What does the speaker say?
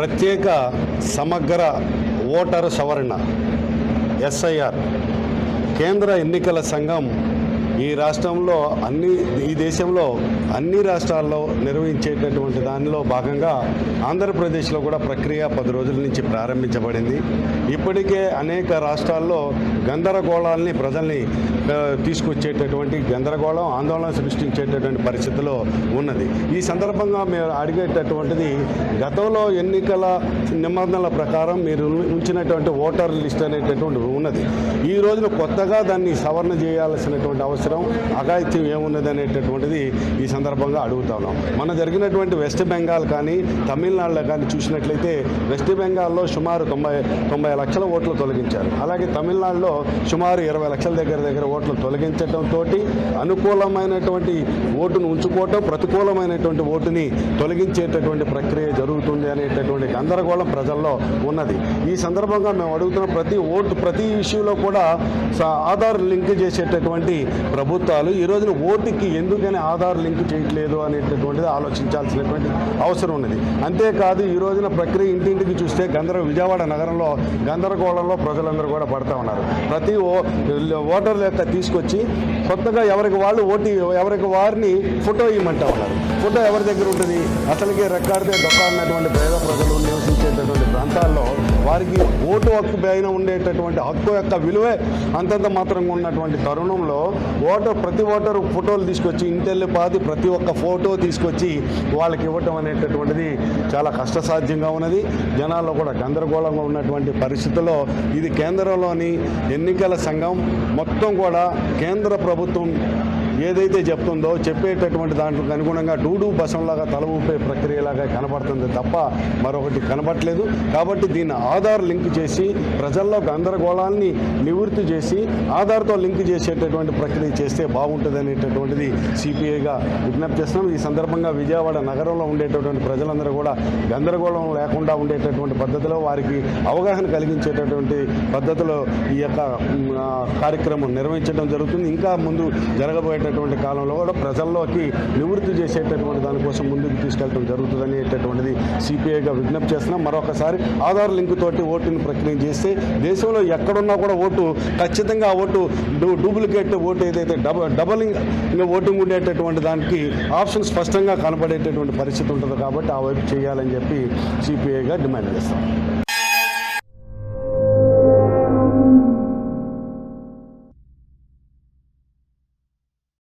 ప్రత్యేక సమగ్ర ఓటరు సవరణ ఎస్ఐఆర్ కేంద్ర ఎన్నికల సంఘం ఈ రాష్ట్రంలో ఈ దేశంలో అన్ని రాష్ట్రాల్లో నిర్వహించేటటువంటి దానిలో భాగంగా ఆంధ్రప్రదేశ్లో కూడా ప్రక్రియ 10 రోజుల నుంచి ప్రారంభించబడింది. ఇప్పటికే అనేక రాష్ట్రాల్లో గందరగోళాలని ప్రజల్ని తీసుకొచ్చేటటువంటి గందరగోళం ఆందోళన సృష్టించేటటువంటి పరిస్థితిలో ఉన్నది. ఈ సందర్భంగా మేము అడిగేటటువంటిది, గతంలో ఎన్నికల నిబంధనల ప్రకారం మీరు ఉంచినటువంటి ఓటర్ లిస్ట్ అనేటటువంటి ఉన్నది. ఈ రోజున కొత్తగా దాన్ని సవరణ చేయాల్సినటువంటి అవసరం అఘాయిత్యం ఏమున్నది అనేటటువంటిది ఈ సందర్భంగా అడుగుతా ఉన్నాం. మన జరిగినటువంటి వెస్ట్ బెంగాల్ కానీ తమిళనాడులో కానీ చూసినట్లయితే వెస్ట్ బెంగాల్లో సుమారు 90 లక్షల ఓట్లు తొలగించారు. అలాగే తమిళనాడులో సుమారు 20 లక్షల దగ్గర ఓట్లు తొలగించడంతో అనుకూలమైనటువంటి ఓటును ఉంచుకోవటం, ప్రతికూలమైనటువంటి ఓటుని తొలగించేటటువంటి ప్రక్రియ జరుగుతుంది అనేటటువంటి గందరగోళం ప్రజల్లో ఉన్నది. ఈ సందర్భంగా మేము అడుగుతున్న ప్రతి ఇష్యూలో కూడా ఆధార్ లింక్ చేసేటటువంటి ప్రభుత్వాలు ఈ రోజున ఓటుకి ఎందుకని ఆధార్ లింక్ చేయట్లేదు అనేటటువంటిది ఆలోచించాల్సినటువంటి అవసరం ఉన్నది. అంతేకాదు ఈ రోజున ప్రక్రియ ఇంటింటికి చూస్తే విజయవాడ నగరంలో గందరగోళంలో ప్రజలందరూ కూడా పడుతూ ఉన్నారు. ప్రతి ఓటర్ లెక్క తీసుకొచ్చి కొత్తగా ఎవరికి వారిని ఫోటో ఇవ్వమంటా ఉన్నారు. ఫోటో ఎవరి దగ్గర ఉంటుంది? అసలుకే రెక్కాడితే డొక్కాడినటువంటి పేద ప్రజలు నివసించేటటువంటి ప్రాంతాల్లో వారికి ఓటు హక్కు పైన ఉండేటటువంటి హక్కు యొక్క విలువే అంతంత మాత్రంగా ఉన్నటువంటి తరుణంలో ప్రతి ఓటరు ఫోటోలు తీసుకొచ్చి ఇంటెల్లిపాది ప్రతి ఒక్క ఫోటో తీసుకొచ్చి వాళ్ళకి ఇవ్వటం అనేటటువంటిది చాలా కష్టసాధ్యంగా ఉన్నది. జనాల్లో కూడా గందరగోళంగా ఉన్నటువంటి పరిస్థితుల్లో ఇది కేంద్రంలోని ఎన్నికల సంఘం మొత్తం కూడా కేంద్ర ప్రభుత్వం ఏదైతే చెప్తుందో చెప్పేటటువంటి దాంట్లకు అనుగుణంగా డూడు బసంలాగా తల ఊపే ప్రక్రియలాగా కనబడుతుంది తప్ప మరొకటి కనబడట్లేదు. కాబట్టి దీన్ని ఆధార్ లింక్ చేసి ప్రజల్లో గందరగోళాన్ని నివృత్తి చేసి ఆధార్తో లింక్ చేసేటటువంటి ప్రక్రియ చేస్తే బాగుంటుంది అనేటటువంటిది సిపిఐగా విజ్ఞప్తి చేస్తున్నాం. ఈ సందర్భంగా విజయవాడ నగరంలో ఉండేటటువంటి ప్రజలందరూ కూడా గందరగోళం లేకుండా ఉండేటటువంటి పద్ధతిలో వారికి అవగాహన కలిగించేటటువంటి పద్ధతిలో ఈ యొక్క కార్యక్రమం నిర్వహించడం జరుగుతుంది. ఇంకా ముందు జరగబోయేటటువంటి కాలంలో కూడా ప్రజల్లోకి నివృత్తి చేసేటటువంటి దానికోసం ముందుకు తీసుకెళ్ళడం జరుగుతుంది అనేటటువంటిది సిపిఐగా విజ్ఞప్తి చేస్తున్నాం. మరొకసారి ఆధార్ లింక్ తోటి ఓటుని ప్రక్రియ చేస్తే దేశంలో ఎక్కడున్నా కూడా ఓటు ఖచ్చితంగా ఓటు డూప్లికేట్ ఓటు ఏదైతే డబలింగ్ ఓటింగ్ ఉండేటటువంటి దానికి ఆప్షన్ స్పష్టంగా కనపడేటటువంటి పరిస్థితి ఉంటుంది. కాబట్టి ఆ వైపు చేయాలని చెప్పి సిపిఐగా డిమాండ్ చేస్తాం.